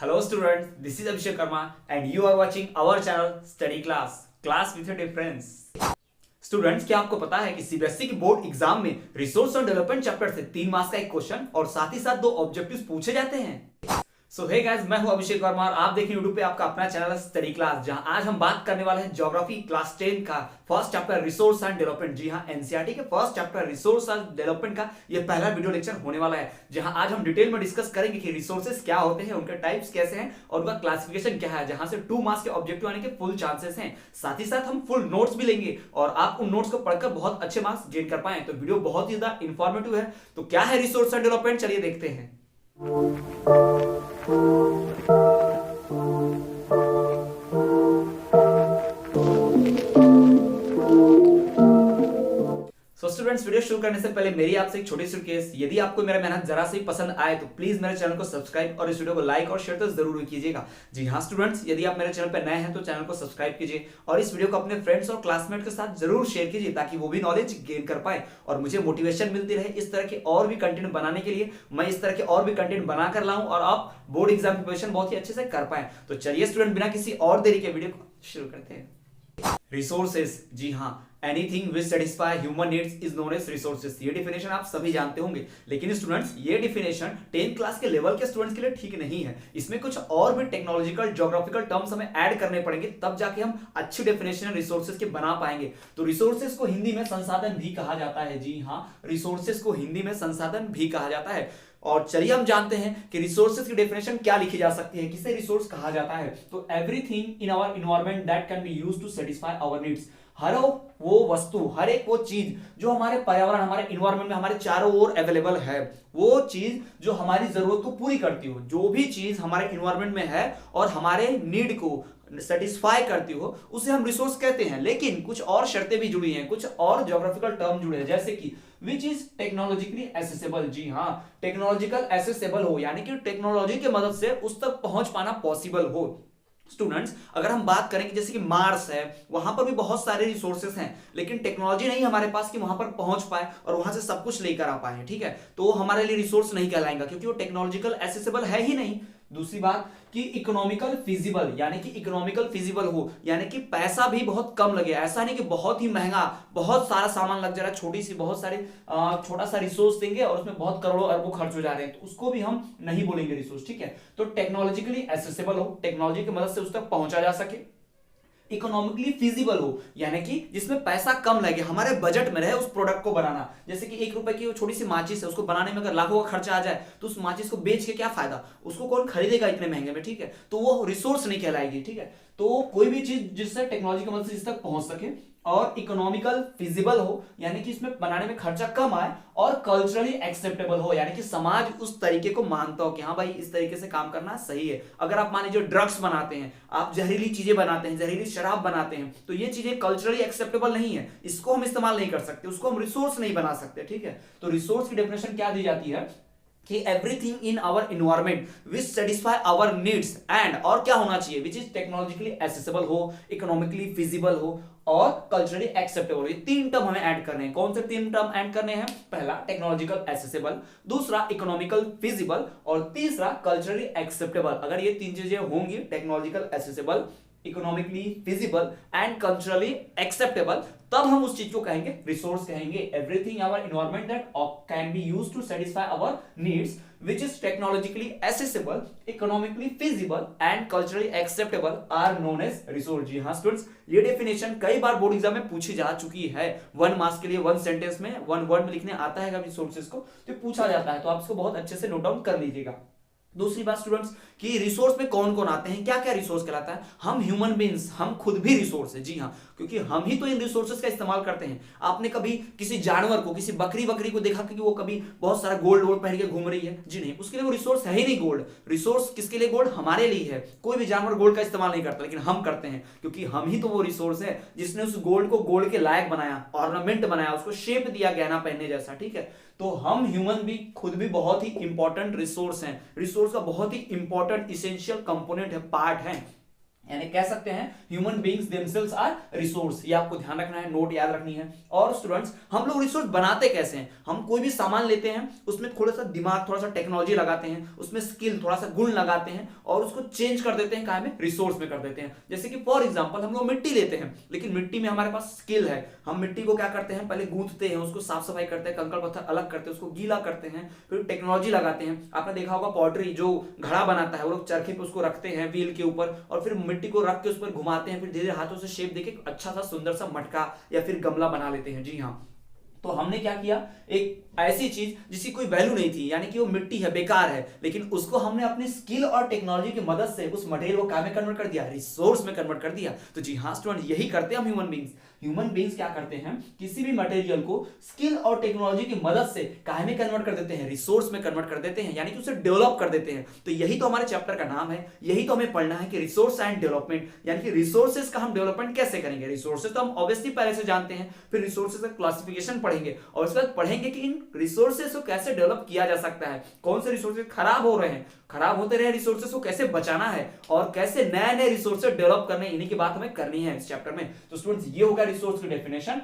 Hello students, this is Abhishek Karma and you are watching our channel Study Class with a Difference। Students, क्या आपको पता है कि CBSE की board exam में रिसोर्स और डेवलपमेंट चैप्टर से 3 मार्क्स का एक क्वेश्चन और साथ ही साथ 2 ऑब्जेक्टिव्स पूछे जाते हैं। सो हे गाइस, मैं हूं अभिषेक वर्मा और आप देख रहे हैं यूट्यूब पे आपका अपना चैनल स्टडी क्लास, जहां आज हम बात करने वाले हैं ज्योग्राफी क्लास 10 का first chapter resource and development. जी हां, एनसीईआरटी के first chapter resource and development का ये पहला वीडियो लेक्चर होने वाला है, जहां आज हम डिटेल में डिस्कस करेंगे कि रिसोर्सेज क्या होते हैं, उनके टाइप्स कैसे हैं और उनका क्लासिफिकेशन क्या है, जहां से 2 मार्क्स के ऑब्जेक्टिव आने के फुल चांसेस हैं। साथ ही साथ हम फुल नोट्स भी लेंगे और आप उन नोट्स को पढ़कर बहुत अच्छे मार्क्स गेन कर पाए। तो वीडियो बहुत ही ज्यादा इंफॉर्मेटिव है। तो क्या है रिसोर्स एंड डेवलपमेंट, चलिए देखते हैं। स्टूडेंट्स, वीडियो शुरू करने से पहले मेरी आपसे एक छोटी सी रिक्वेस्ट, यदि आपको मेरा मेहनत जरा से पसंद आए तो प्लीज मेरे चैनल को सब्सक्राइब और इस वीडियो को लाइक और शेयर तो जरूर कीजिएगा। जी हाँ स्टूडेंट्स, यदि आप मेरे चैनल पर नए हैं तो चैनल को सब्सक्राइब कीजिए और इस वीडियो को अपने फ्रेंड्स और क्लासमेट के साथ जरूर शेयर कीजिए, ताकि वो भी नॉलेज गेन कर पाए और मुझे मोटिवेशन मिलती रहे इस तरह के और भी कंटेंट बनाने के लिए। मैं इस तरह के और भी कंटेंट बनाकर लाऊं और आप बोर्ड एग्जाम प्रिपरेशन बहुत ही अच्छे से कर पाए। तो चलिए स्टूडेंट, बिना किसी और देरी के वीडियो को शुरू करते हैं। रिसोर्सेस, जी हाँ, anything which satisfy human needs is known as resources. ये डिफिनेशन आप सभी जानते होंगे, लेकिन स्टूडेंट्स ये डिफिनेशन 10th क्लास के लेवल के स्टूडेंट्स के लिए ठीक नहीं है। इसमें कुछ और भी टेक्नोलॉजिकल ज्योग्राफिकल टर्म्स हमें ऐड करने पड़ेंगे, तब जाके हम अच्छी डेफिनेशन रिसोर्सेज के बना पाएंगे। तो रिसोर्सेज को हिंदी में संसाधन भी कहा जाता है। जी हाँ, रिसोर्सेज को हिंदी में संसाधन भी कहा जाता है। और चलिए हम जानते हैं कि रिसोर्सेज की डेफिनेशन क्या लिखी जा सकती है, किसे रिसोर्स कहा जाता है। तो everything in our environment that can be used to satisfy our needs. हर वो वस्तु, हर एक वो चीज जो हमारे पर्यावरण, हमारे इन्वायरमेंट में हमारे चारों ओर अवेलेबल है, वो चीज जो हमारी जरूरत को पूरी करती हो, जो भी चीज हमारे इन्वायरमेंट में है और हमारे नीड को सेटिस्फाई करती हो, उसे हम रिसोर्स कहते हैं। लेकिन कुछ और शर्तें भी जुड़ी हैं, कुछ और ज्योग्राफिकल टर्म जुड़े हैं, जैसे कि विच इज टेक्नोलॉजिकली एसेसेबल। जी हाँ, टेक्नोलॉजिकल एसेसेबल हो, यानी कि टेक्नोलॉजी की मदद से उस तक पहुंच पाना पॉसिबल हो। स्टूडेंट्स, अगर हम बात करें कि जैसे कि मार्स है, वहां पर भी बहुत सारे रिसोर्सेस हैं, लेकिन टेक्नोलॉजी नहीं हमारे पास कि वहां पर पहुंच पाए और वहां से सब कुछ लेकर आ पाए। ठीक है, तो वो हमारे लिए रिसोर्स नहीं कहलाएगा, क्योंकि वो टेक्नोलॉजिकल एसेसेबल है ही नहीं। दूसरी बात कि इकोनॉमिकल फिजिबल, यानी कि इकोनॉमिकल फिजिबल हो, यानी कि पैसा भी बहुत कम लगे। ऐसा नहीं कि बहुत ही महंगा, बहुत सारा सामान लग जा रहा है, छोटी सी बहुत सारे छोटा सा रिसोर्स देंगे और उसमें बहुत करोड़ों अरबों खर्च हो जा रहे हैं, तो उसको भी हम नहीं बोलेंगे रिसोर्स। ठीक है, तो टेक्नोलॉजिकली एसेसेबल हो, टेक्नोलॉजी की मदद से उस तक पहुंचा जा सके। इकोनॉमिकली फिजिबल हो, यानी कि जिसमें पैसा कम लगे, हमारे बजट में रहे उस प्रोडक्ट को बनाना। जैसे कि 1 रुपए की वो छोटी सी माचिस है, उसको बनाने में अगर लाखों का खर्चा आ जाए तो उस माचिस को बेच के क्या फायदा, उसको कौन खरीदेगा इतने महंगे में। ठीक है, तो वो रिसोर्स नहीं कहलाएगी। ठीक है, तो कोई भी चीज जिससे टेक्नोलॉजी की मदद से जिस तक पहुंच सके और इकोनॉमिकल फिजिबल हो, यानी कि इसमें बनाने में खर्चा कम आए और कल्चरली एक्सेप्टेबल हो, यानी कि समाज उस तरीके को मानता हो कि हाँ भाई इस तरीके से काम करना सही है। अगर आप मान लीजिए ड्रग्स बनाते हैं, आप जहरीली चीजें बनाते हैं, जहरीली शराब बनाते हैं, तो ये चीजें कल्चरली एक्सेप्टेबल नहीं है, इसको हम इस्तेमाल नहीं कर सकते, उसको हम रिसोर्स नहीं बना सकते। ठीक है, तो रिसोर्स की डेफिनेशन क्या दी जाती है कि everything in our environment which satisfy our needs and, और क्या होना चाहिए, विच इज टेक्नोलॉजिकली एसेसेबल हो, इकोनॉमिकली फिजिबल हो और कल्चरली एक्सेप्टेबल हो। ये 3 टर्म हमें ऐड करने हैं। कौन से 3 टर्म ऐड करने हैं? पहला टेक्नोलॉजिकल एसेसेबल, दूसरा इकोनॉमिकल फिजिबल और तीसरा कल्चरली एक्सेप्टेबल। अगर ये 3 चीजें होंगी, technological accessible, economically feasible and culturally acceptable, तब हम उस चीज को कहेंगे रिसोर्स कहेंगे। Everything our environment that can be used to satisfy our needs which is technologically accessible, economically feasible and culturally acceptable are known as resource। जी हाँ students, ये definition कई बार बोर्ड एग्जाम में पूछी जा चुकी है। 1 मार्क्स के लिए 1 सेंटेंस में 1 वर्ड में लिखने आता है रिसोर्सेज को, तो पूछा जाता है, तो आप इसको बहुत अच्छे से नोट डाउन कर लीजिएगा। दूसरी बात स्टूडेंट्स कि रिसोर्स में कौन कौन आते हैं, क्या क्या रिसोर्स कहलाता है। हम ह्यूमन बीइंग्स, हम खुद भी रिसोर्स है। जी हाँ, क्योंकि हम ही तो इन रिसोर्सेज का इस्तेमाल करते हैं। आपने कभी किसी जानवर को, किसी बकरी को देखा कि वो कभी बहुत सारा गोल्ड पहन के घूम रही है? जी नहीं, उसके लिए वो रिसोर्स है ही नहीं। गोल्ड रिसोर्स किसके लिए? गोल्ड हमारे लिए है। कोई भी जानवर गोल्ड का इस्तेमाल नहीं करता, लेकिन हम करते हैं, क्योंकि हम ही तो वो रिसोर्स है जिसने उस गोल्ड को गोल्ड के लायक बनाया, ऑर्नामेंट बनाया, उसको शेप दिया गहना पहनने जैसा। ठीक है, तो हम ह्यूमन भी खुद भी बहुत ही इंपॉर्टेंट रिसोर्स हैं। रिसोर्स का बहुत ही इंपॉर्टेंट इसेंशियल कंपोनेंट है, पार्ट है। यानी कह सकते हैं human beings themselves are resource. ये आपको ध्यान रखना है, नोट याद रखनी है। और स्टूडेंट्स हम लोग रिसोर्स बनाते कैसे हैं? हम कोई भी सामान लेते हैं, उसमें थोड़ा सा दिमाग, थोड़ा सा टेक्नोलॉजी लगाते हैं, उसमें स्किल, थोड़ा सा गुण लगाते हैं और उसको चेंज कर देते हैं, कहाँ में? रिसोर्स में कर देते हैं। जैसे कि फॉर एग्जाम्पल हम लोग मिट्टी लेते हैं, लेकिन मिट्टी में हमारे पास स्किल है, हम मिट्टी को क्या करते हैं? पहले गूंथते हैं, उसको साफ सफाई करते हैं, कंकड़ पत्थर अलग करते हैं, उसको गीला करते हैं, फिर टेक्नोलॉजी लगाते हैं। आपने देखा होगा पॉटरी जो घड़ा बनाता है, वो लोग चरखे पे उसको रखते हैं व्हील के ऊपर और फिर मिट्टी को रख के उस पर घुमाते हैं, फिर धीरे हाथों से शेप देके अच्छा सा सुंदर सा मटका या फिर गमला बना लेते हैं। जी हाँ, तो हमने क्या किया? एक ऐसी चीज जिसकी कोई वैल्यू नहीं थी, यानी कि वो मिट्टी है, बेकार है, लेकिन उसको हमने अपनी स्किल और टेक्नोलॉजी की मदद से उस मटेरियल को क्या में कन्वर्ट कर दिया? रिसोर्स में कन्वर्ट कर दिया। तो जी हाँ स्टूडेंट, यही करते हैं हम ह्यूमन बींग्स। ह्यूमन बींग्स क्या करते हैं? किसी भी मटेरियल को स्किल और टेक्नोलॉजी की मदद से काहे में कन्वर्ट कर देते हैं? रिसोर्स में कन्वर्ट कर देते हैं, यानी कि उसे डेवलप कर देते हैं। तो यही तो हमारे चैप्टर का नाम है, यही तो हमें पढ़ना है कि रिसोर्स एंड डेवलपमेंट, यानी कि रिसोर्सेज का हम डेवलपमेंट कैसे करेंगे। रिसोर्सेज तो हम ऑब्वियसली पहले से जानते हैं, फिर रिसोर्सेज का क्लासिफिकेशन पढ़ेंगे और उसके बाद पढ़ेंगे कि इन रिसोर्सेज को कैसे डेवलप किया जा सकता है, कौन से रिसोर्सेज खराब हो रहे हैं, खराब होते रहे रिसोर्सेज को कैसे बचाना है और कैसे नए नए रिसोर्सेज डेवलप करने, इन्हीं की बात हमें करनी है इस चैप्टर में। तो स्टूडेंट्स ये होगा रिसोर्स की डेफिनेशन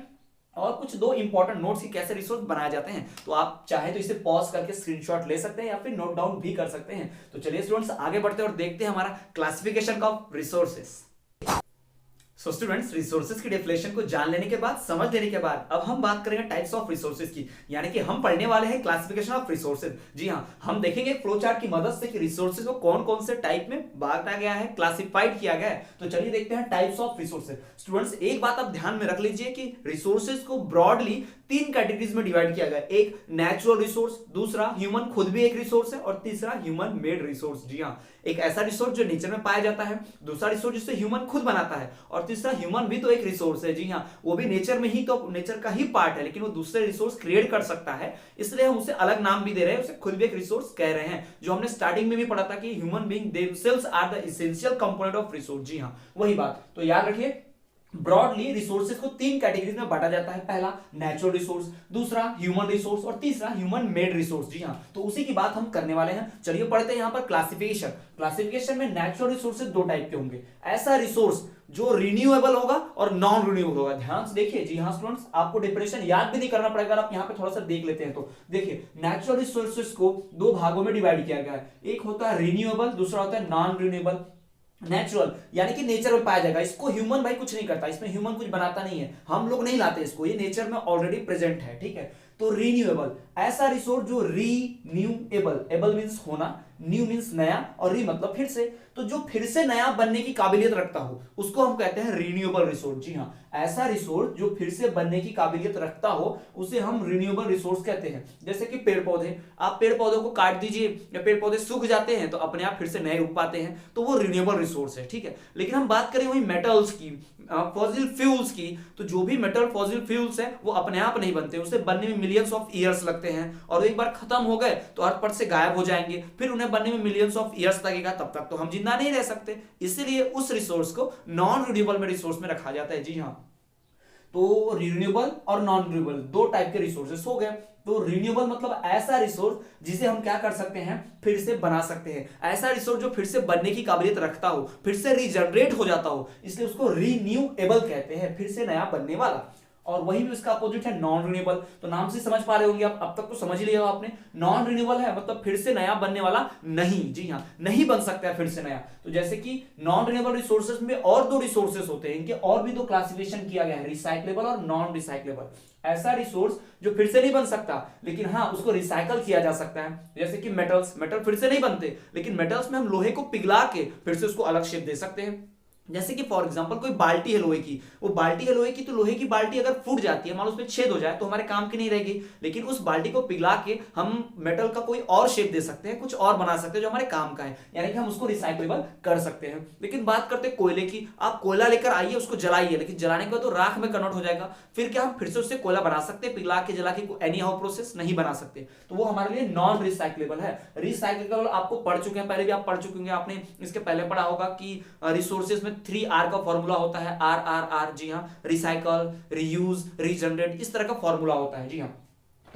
और कुछ दो इंपॉर्टेंट नोट्स की कैसे रिसोर्स बनाए जाते हैं। तो आप चाहे तो इसे पॉज करके स्क्रीनशॉट ले सकते हैं या फिर नोट डाउन भी कर सकते हैं। तो चलिए स्टूडेंट्स आगे बढ़ते हैं और देखते हैं हमारा classification of resources. So students, resources की डेफिनेशन को जान लेने के बाद, समझ लेने के बाद, अब हम बात करेंगे टाइप्स ऑफ रिसोर्सेज की, यानी कि हम पढ़ने वाले हैं क्लासिफिकेशन ऑफ रिसोर्सेज। जी हाँ, हम देखेंगे फ्लो चार्ट की मदद से कि रिसोर्सेज को कौन कौन से टाइप में बांटा गया है, क्लासिफाइड किया गया है। तो चलिए देखते हैं टाइप्स ऑफ रिसोर्सेज। स्टूडेंट्स एक बात आप ध्यान में रख लीजिए कि रिसोर्सेज को ब्रॉडली तीन कैटेगरीज में डिवाइड किया गया है। एक नेचुरल रिसोर्स, दूसरा ह्यूमन खुद भी एक रिसोर्स है और तीसरा ह्यूमन मेड रिसोर्स। जी हाँ, एक ऐसा रिसोर्स जो नेचर में पाया जाता है, दूसरा रिसोर्स जिसे ह्यूमन खुद बनाता है और तीसरा ह्यूमन भी तो एक रिसोर्स है। जी हाँ, वो भी नेचर में ही, तो नेचर का ही पार्ट है, लेकिन वो दूसरे रिसोर्स क्रिएट कर सकता है, इसलिए हम उसे अलग नाम भी दे रहे हैं, उसे खुद भी एक रिसोर्स कह रहे हैं। जो हमने स्टार्टिंग में भी पढ़ा था कि human being themselves are the essential component of resource. जी हाँ, वही बात। तो याद रखिए ब्रॉडली रिसोर्सेज को तीन कैटेगरीज में बांटा जाता है। पहला नेचुरल रिसोर्स, दूसरा ह्यूमन रिसोर्स और तीसरा ह्यूमन मेड रिसोर्स। जी हाँ, तो उसी की बात हम करने वाले हैं। चलिए पढ़ते हैं यहाँ पर क्लासिफिकेशन। क्लासिफिकेशन में नेचुरल रिसोर्सेज दो टाइप के होंगे। ऐसा रिसोर्स जो रिन्यूएबल होगा और नॉन रिन्यूएबल होगा। ध्यान से देखिए। जी हाँ स्टूडेंट्स, आपको डेफिनेशन याद भी नहीं करना पड़ेगा, आप यहाँ पे थोड़ा सा देख लेते हैं। तो देखिए, नेचुरल रिसोर्सेज को दो भागों में डिवाइड किया गया है। एक होता है रिन्यूएबल, दूसरा होता है नॉन रिन्यूएबल। नेचुरल यानी कि नेचर में पाया जाएगा, इसको ह्यूमन भाई कुछ नहीं करता, इसमें ह्यूमन कुछ बनाता नहीं है, हम लोग नहीं लाते इसको, ये नेचर में ऑलरेडी प्रेजेंट है। ठीक है। तो रिन्यूएबल ऐसा रिसोर्स जो रीन्यूएबल, एबल मींस होना, न्यू मींस नया और री मतलब फिर से, तो जो फिर से नया बनने की काबिलियत रखता हो उसको हम कहते हैं रिन्यूएबल रिसोर्स। जी हाँ, ऐसा रिसोर्स जो फिर से बनने की काबिलियत रखता हो उसे हम रिन्यूएबल रिसोर्स कहते हैं। जैसे कि पेड़ पौधे, आप पेड़ पौधों को काट दीजिए या पेड़ पौधे सूख जाते हैं तो अपने आप फिर से नए उग पाते हैं, तो वो रिन्यूएबल रिसोर्स है। ठीक है। लेकिन हम बात करें वही मेटल्स की, फॉसिल फ्यूल्स की, तो जो भी मेटल फॉसिल फ्यूल्स है वो अपने आप नहीं बनते, उसे बनने में मिलियंस ऑफ ईयर्स लगते हैं और एक बार खत्म हो गए तो अर्थ पर से गायब हो जाएंगे, फिर उन्हें बनने में मिलियंस ऑफ ईयर्स लगेगा, तब तक तो हम जिंदा नहीं रह सकते, इसलिए उस रिसोर्स को नॉन रिन्यूएबल में रिसोर्स में रखा जाता है। जी हाँ, तो रिन्यूएबल और नॉन रिन्यूएबल दो टाइप के रिसोर्सेस हो गए। तो रिन्यूएबल मतलब ऐसा रिसोर्स जिसे हम क्या कर सकते हैं, फिर से बना सकते हैं। ऐसा रिसोर्स जो फिर से बनने की काबिलियत रखता हो, फिर से रीजनरेट हो जाता हो, इसलिए उसको रिन्यूएबल कहते हैं, फिर से नया बनने वाला। और वही भी उसका अपोजिट है नॉन रिन्यूएबल। तो नाम से समझ पा रहे होंगे आप, अब तक तो समझ ही लिया आपने। नॉन रिन्यूएबल है मतलब फिर से नया बनने वाला नहीं। जी हाँ, नहीं बन सकता है फिर से नया। तो जैसे कि नॉन रिन्यूएबल रिसोर्सेज में और दो रिसोर्सेज होते हैं, इनके और भी दो क्लासिफिकेशन किया गया है, रिसाइक्लेबल और नॉन रिसाइक्लेबल। ऐसा रिसोर्स जो फिर से नहीं बन सकता लेकिन हाँ उसको रिसाइकल किया जा सकता है। जैसे कि मेटल्स, मेटल फिर से नहीं बनते लेकिन मेटल्स में हम लोहे को पिघला के फिर से उसको अलग शेप दे सकते हैं। जैसे कि फॉर एग्जांपल कोई बाल्टी है लोहे की, वो बाल्टी है लोहे की, तो लोहे की बाल्टी अगर फूट जाती है, मान लो उसमें छेद हो जाए तो हमारे काम की नहीं रहेगी, लेकिन उस बाल्टी को पिघला के हम मेटल का कोई और शेप दे सकते हैं, कुछ और बना सकते हैं जो हमारे काम का है, यानी कि हम उसको रिसाइक्लेबल कर सकते हैं। लेकिन बात करते हैं कोयले की, आप कोयला लेकर आइए, उसको जलाइए, लेकिन जलाने के बाद तो राख में कन्वर्ट हो जाएगा, फिर क्या हम फिर से उससे कोयला बना सकते हैं? पिघला के जला के एनी हाउ प्रोसेस नहीं बना सकते, तो वो हमारे लिए नॉन रिसाइक्लेबल है। रिसाइक्लेबल आपको पढ़ चुके हैं, पहले भी आप पढ़ चुके होंगे, आपने इसके पहले पढ़ा होगा कि रिसोर्सेज में 3R का फॉर्मूला होता है, RRR। जी हाँ, रिसाइकल, रीयूज, रीजनरेट, इस तरह का फॉर्मूला होता है। जी हाँ,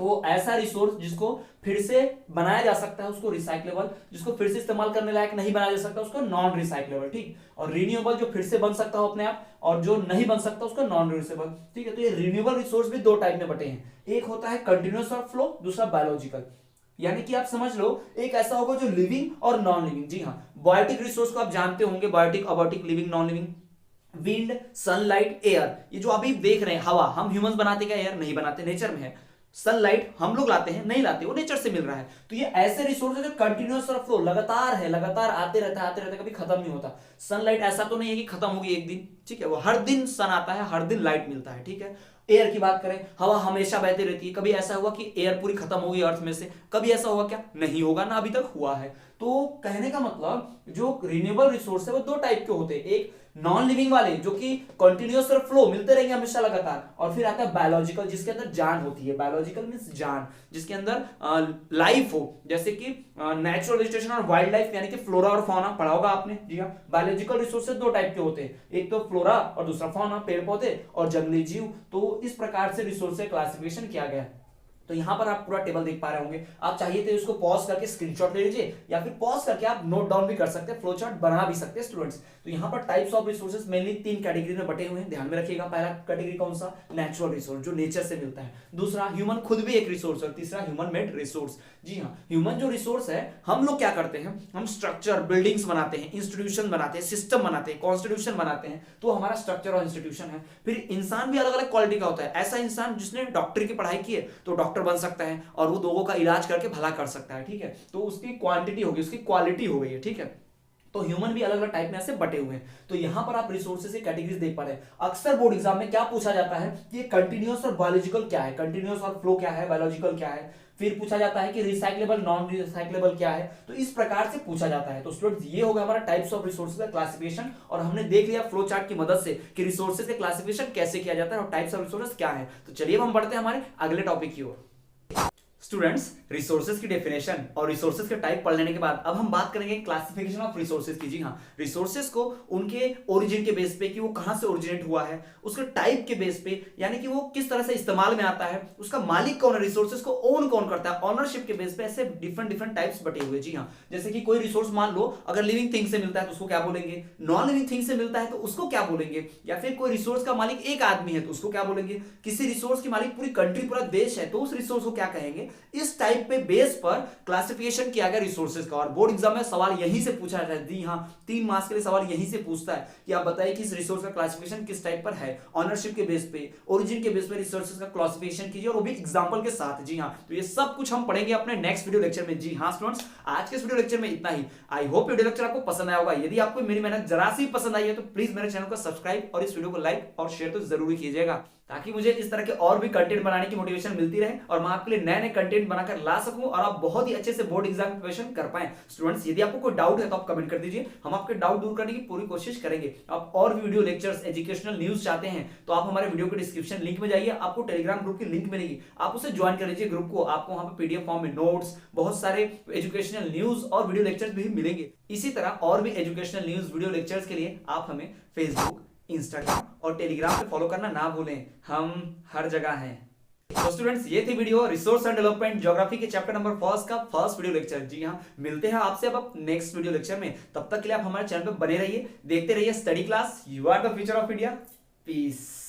तो ऐसा रिसोर्स जिसको फिर से बनाया जा सकता है उसको रिसाइक्लेबल, जिसको फिर से इस्तेमाल करने लायक नहीं बनाया जा सकता उसको नॉन रिसाइक्लेबल, ठीक। और रिन्यूएबल जो फिर से बन सकता हो अपने आप, और जो नहीं बन सकता उसको नॉन रिन्यूएबल, ठीक है। तो ये रिन्यूएबल रिसोर्स भी दो टाइप में बटे हैं, एक होता है कंटिन्यूअस और फ्लो, दूसरा बायोलॉजिकल। यानी कि आप समझ लो एक ऐसा होगा जो लिविंग और नॉन लिविंग, जी हाँ। बायोटिक रिसोर्स को आप जानते होंगे, biotic, abiotic, living, non living. Wind, sunlight, air, ये जो अभी देख रहे हैं हवा, हम ह्यूमंस बनाते क्या, एयर नहीं बनाते, नेचर में है। सनलाइट हम लोग लाते हैं, नहीं लाते, वो नेचर से मिल रहा है। तो ये ऐसे रिसोर्स है जो कंटिन्यूअस और फ्लो, लगातार है, लगातार आते रहता है, कभी खत्म नहीं होता। सनलाइट ऐसा तो नहीं है कि खत्म होगी एक दिन, ठीक है, वो हर दिन सन आता है, हर दिन लाइट मिलता है, ठीक है। एयर की बात करें, हवा हमेशा बहती रहती है, कभी ऐसा हुआ कि एयर पूरी खत्म होगी अर्थ में से, कभी ऐसा हुआ क्या, नहीं होगा ना, अभी तक हुआ है। तो कहने का मतलब जो रिन्यूएबल रिसोर्स है वो दो टाइप के होते हैं, एक नॉन लिविंग वाले जो कि कंटिन्यूअस और फ्लो मिलते रहेंगे हमेशा लगातार, और फिर आता है बायोलॉजिकल जिसके अंदर जान होती है, बायोलॉजिकल मींस जान, जिसके अंदर लाइफ हो, जैसे कि नेचुरल वेजिटेशन और वाइल्ड लाइफ, यानी कि फ्लोरा और फौना पढ़ा होगा आपने, जी हाँ। बायोलॉजिकल रिसोर्सेज दो टाइप के होते हैं, एक तो फ्लोरा और दूसरा फौना, पेड़ पौधे और जंगली जीव। तो इस प्रकार से रिसोर्स क्लासिफिकेशन किया गया है। तो यहां पर आप पूरा टेबल देख पा रहे होंगे, आप चाहिए तो इसको पॉज करके स्क्रीनशॉट ले लीजिए, या फिर पॉज करके आप नोट डाउन भी कर सकते हैं, फ्लो चार्ट बना भी सकते हैं स्टूडेंट्स। तो यहां पर टाइप्स ऑफ रिसोर्सेज मेनली तीन कैटेगरी में बटे हुए हैं, ध्यान में रखिएगा। पहला कैटेगरी कौन सा, नेचुरल रिसोर्स जो नेचर से मिलता है, दूसरा ह्यूमन खुद भी एक रिसोर्स, और तीसरा ह्यूमन मेड रिसोर्स। जी हाँ, ह्यूमन जो रिसोर्स है, हम लोग क्या करते हैं, हम स्ट्रक्चर, बिल्डिंग्स बनाते हैं, इंस्टीट्यूशन बनाते हैं, सिस्टम बनाते हैं, कॉन्स्टिट्यूशन बनाते हैं, तो हमारा स्ट्रक्चर और इंस्टीट्यूशन है। फिर इंसान भी अलग अलग क्वालिटी का होता है, ऐसा इंसान जिसने डॉक्टरी की पढ़ाई की है तो डॉक्टर बन सकता है और वो लोगों का इलाज करके भला कर सकता है, ठीक है। तो उसकी क्वांटिटी होगी, उसकी क्वालिटी हो गई है, ठीक है। तो ह्यूमन भी अलग अलग टाइप में ऐसे बटे हुए हैं। तो यहां पर आप रिसोर्सेज से कैटेगरीज देख पा रहे हैं। अक्सर बोर्ड एग्जाम में क्या पूछा जाता है कि कंटिन्यूअस और बायोलॉजिकल क्या है, कंटिन्यूअस और फ्लो क्या है, बायोलॉजिकल क्या है। फिर पूछा जाता है कि रिसाइक्लेबल, नॉन रिसाइक्लेबल क्या है। तो इस प्रकार से पूछा जाता है। तो स्टूडेंट्स ये होगा हमारा टाइप्स ऑफ रिसोर्सेज का क्लासिफिकेशन, और हमने देख लिया फ्लो चार्ट की मदद से कि रिसोर्सेज का क्लासिफिकेशन कैसे किया जाता है और टाइप्स ऑफ रिसोर्सेज क्या है। तो चलिए हम बढ़ते हैं हमारे अगले टॉपिक की ओर। स्टूडेंट्स, रिसोर्सेज की डेफिनेशन और रिसोर्सेज के टाइप पढ़ लेने के बाद अब हम बात करेंगे क्लासिफिकेशन ऑफ रिसोर्सेज की। जी हाँ, रिसोर्सेज को उनके ओरिजिन के बेस पे कि वो कहां से ओरिजिनेट हुआ है, उसके टाइप के बेस पे, यानी कि वो किस तरह से इस्तेमाल में आता है, उसका मालिक कौन है, रिसोर्सेज को ओन कौन करता है, ऑनरशिप के बेस पे ऐसे डिफरेंट डिफरेंट टाइप्स बटे हुए। जी हाँ, जैसे कि कोई रिसोर्स मान लो अगर लिविंग थिंग से मिलता है तो उसको क्या बोलेंगे, नॉन लिविंग थिंग से मिलता है तो उसको क्या बोलेंगे, या फिर कोई रिसोर्स का मालिक एक आदमी है तो उसको क्या बोलेंगे, किसी रिसोर्स की मालिक पूरी कंट्री, पूरा देश है तो उस रिसोर्स को क्या कहेंगे। इस टाइप पे बेस पर क्लासिफिकेशन किया गया रिसोर्सेज का, और बोर्ड एग्जाम में सवाल यहीं से पूछा जाता है। जी हाँ, 3 मार्क्स के लिए सवाल यहीं से पूछता है कि आप बताइए कि इस रिसोर्स का क्लासिफिकेशन किस टाइप पर है, ऑनरशिप के बेस पे, ओरिजिन के बेस पे रिसोर्सेज का क्लासिफिकेशन कीजिए, और वो भी एग्जांपल के साथ। जी हाँ, तो ये सब कुछ हम पढ़ेंगे अपने नेक्स्ट वीडियो लेक्चर में। जी हाँ स्टूडेंट्स, आज के इस वीडियो लेक्चर में इतना ही। आई होप वीडियो लेक्चर आपको पसंद आया होगा। यदि आपको मेरी मेहनत जरा सी पसंद आई है तो प्लीज मेरे चैनल को सब्सक्राइब और इस वीडियो को लाइक और शेयर तो जरूर कीजिएगा, ताकि मुझे इस तरह के और भी कंटेंट बनाने की मोटिवेशन मिलती रहे और मैं आपके लिए नए नए कंटेंट बनाकर ला सकूं और आप बहुत ही अच्छे से बोर्ड एग्जाम प्रिपरेशन कर पाएं। स्टूडेंट्स, यदि आपको कोई डाउट है तो आप कमेंट कर दीजिए, हम आपके डाउट दूर करने की पूरी कोशिश करेंगे। आप और भी वीडियो लेक्चर्स, एजुकेशनल न्यूज चाहते हैं तो आप हमारे वीडियो के डिस्क्रिप्शन लिंक में जाइए, आपको टेलीग्राम ग्रुप की लिंक मिलेगी, आप उसे ज्वाइन कर लीजिए ग्रुप को। आपको वहां पर पीडीएफ फॉर्म में नोट्स, बहुत सारे एजुकेशनल न्यूज और वीडियो लेक्चर्स भी मिलेंगे। इसी तरह और भी एजुकेशनल न्यूज, वीडियो लेक्चर्स के लिए आप हमें फेसबुक, इंस्टाग्राम और टेलीग्राम पे फॉलो करना ना भूलें, हम हर जगह हैं। तो स्टूडेंट्स, ये थी video resource and development geography के चैप्टर नंबर 1 का फर्स्ट वीडियो लेक्चर। जी हाँ, मिलते हैं आपसे अब नेक्स्ट वीडियो लेक्चर में। तब तक के लिए आप हमारे चैनल पे बने रहिए, देखते रहिए study class. You are the future of India. Piece.